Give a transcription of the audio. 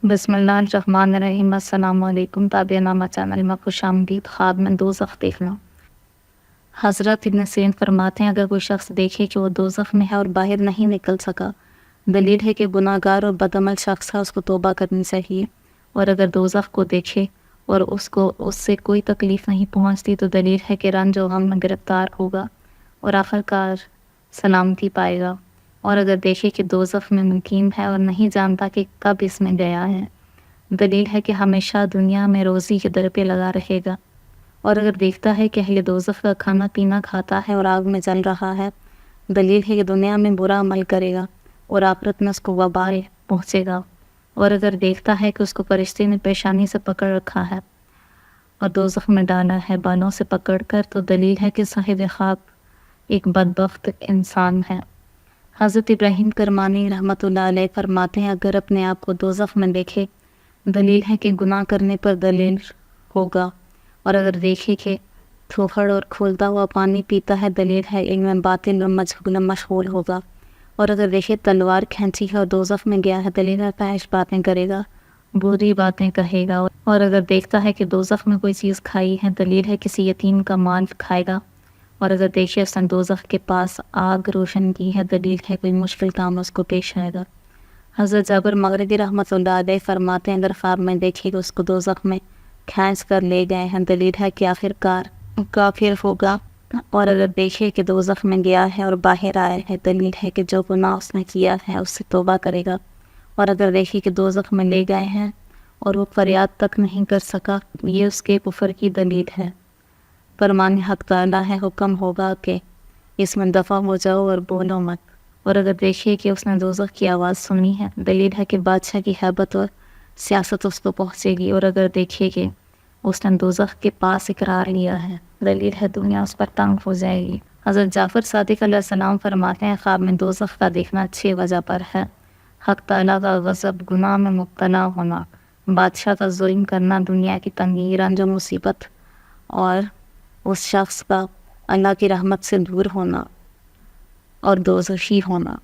بسم اللہ الرحمن الرحیم۔ السلام علیکم تابع نامہ چینل میں خوش آمدید۔ خواب میں دوزخ دیکھنا۔ حضرت ابن سیرین فرماتے ہیں اگر کوئی شخص دیکھے کہ وہ دوزخ میں ہے اور باہر نہیں نکل سکا، دلیل ہے کہ گناہ گار اور بدعمل شخص ہے، اس کو توبہ کرنی چاہیے۔ اور اگر دوزخ کو دیکھے اور اس سے کوئی تکلیف نہیں پہنچتی تو دلیل ہے کہ رنج و غم میں گرفتار ہوگا اور آخرکار سلامتی پائے گا۔ اور اگر دیکھے کہ دوزخ میں مقیم ہے اور نہیں جانتا کہ کب اس میں گیا ہے، دلیل ہے کہ ہمیشہ دنیا میں روزی کے در پہ لگا رہے گا۔ اور اگر دیکھتا ہے کہ اہل دوزخ کا کھانا پینا کھاتا ہے اور آگ میں جل رہا ہے، دلیل ہے کہ دنیا میں برا عمل کرے گا اور آخرت میں اس کو وبال پہنچے گا۔ اور اگر دیکھتا ہے کہ اس کو فرشتے نے پیشانی سے پکڑ رکھا ہے اور دوزخ میں ڈالا ہے بالوں سے پکڑ کر، تو دلیل ہے کہ صاحب خواب ایک بدبخت انسان ہے۔ حضرت ابراہیم کرمانی رحمۃ اللہ علیہ فرماتے ہیں اگر اپنے آپ کو دوزخ میں دیکھے، دلیل ہے کہ گناہ کرنے پر دلیل ہوگا۔ اور اگر دیکھے کہ تھوہڑ اور کھولتا ہوا پانی پیتا ہے، دلیل ہے علم باطن اور مجہول مشغول ہوگا۔ اور اگر دیکھے تلوار کھینچی ہے اور دوزخ میں گیا ہے، دلیل ہے فحش باتیں کرے گا، بری باتیں کہے گا۔ اور اگر دیکھتا ہے کہ دوزخ میں کوئی چیز کھائی ہے، دلیل ہے کسی یتیم کا مال کھائے گا۔ اور اگر دیکھے اس نے دوزخ کے پاس آگ روشن کی ہے، دلیل ہے کوئی مشکل کام اس کو پیش آئے گا۔ حضرت جابر مغربی رحمۃ اللہ علیہ فرماتے ہیں اگر خواب میں دیکھے کہ اس کو دوزخ میں کھینچ کر لے گئے ہیں، دلیل ہے کہ آخرکار کافر ہوگا۔ اور اگر دیکھے کہ دوزخ میں گیا ہے اور باہر آیا ہے، دلیل ہے کہ جو گناہ اس نے کیا ہے اس سے توبہ کرے گا۔ اور اگر دیکھے کہ دوزخ میں لے گئے ہیں اور وہ فریاد تک نہیں کر سکا، یہ اس کے کفر کی دلیل ہے۔ فرمان حق تعالیٰ ہے، حکم ہوگا کہ اس میں دفع ہو جاؤ اور بولو مت۔ اور اگر دیکھے کہ اس نے دوزخ کی آواز سنی ہے، دلیل ہے کہ بادشاہ کی ہیبت اور سیاست اس کو پہنچے گی۔ اور اگر دیکھے کہ اس نے دوزخ کے پاس اقرار لیا ہے، دلیل ہے دنیا اس پر تنگ ہو جائے گی۔ حضرت جعفر صادق علیہ السلام فرماتے ہیں خواب میں دوزخ کا دیکھنا 6 وجہ پر ہے: حق تعالیٰ کا غضب، گناہ میں مبتلا ہونا، بادشاہ کا ظلم کرنا، دنیا کی تنگی، رنج و مصیبت، اور اس شخص کا اللہ کی رحمت سے دور ہونا اور دوزخی ہونا۔